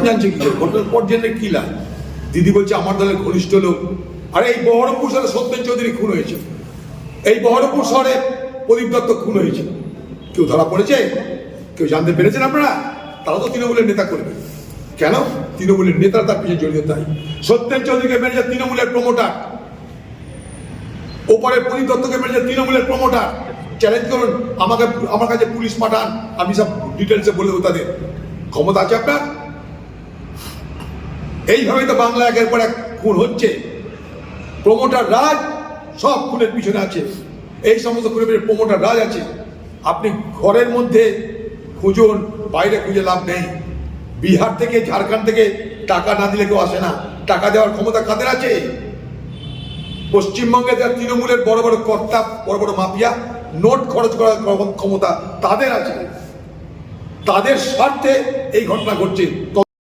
জানছে কি ঘটনার পর জেনে কি লাভ? দিদি বলছে আমার দলের ঘনিষ্ঠ লোক। আরে এই বহরমপুর শহরে সত্যেন চৌধুরী খুন হয়েছে, এই বহরমপুর শহরে প্রদীপ দত্ত খুন হয়েছে। কেউ ধরা পড়েছে? কেউ জানতে পেরেছেন আপনারা? তারা তো তৃণমূলের নেতা করবে। কেন? তৃণমূলের নেতারা তার পিছনে জড়িত। তাই সত্যেন চৌধুরীকে মেরেছে তৃণমূলের প্রমোটার, ওপারে প্রদীপ দত্তকে মেরেছে তৃণমূলের প্রমোটার। চ্যালেঞ্জ করুন, আমার কাছে পুলিশ পাঠান, আমি সব ডিটেলসে বলে দেবো। তাদের ক্ষমতা আছে আপনার? এইভাবেই তো বাংলা একের পর এক খুন হচ্ছে। প্রমোটার রাজ সব খুনের পিছনে আছে, এই সমস্ত খুনের প্রমোটার রাজ আছে। আপনি ঘরের মধ্যে খুঁজুন, বাইরে খুঁজে লাভ নেই। বিহার থেকে ঝাড়খণ্ড থেকে টাকা না দিলে কেউ আসে না। টাকা দেওয়ার ক্ষমতা কাদের আছে? পশ্চিমবঙ্গে যারা তৃণমূলের বড় বড় কর্তা, বড় বড় মাফিয়া, নোট খরচ করার ক্ষমতা তাদের আছে। তাদের স্বার্থে এই ঘটনা ঘটছে।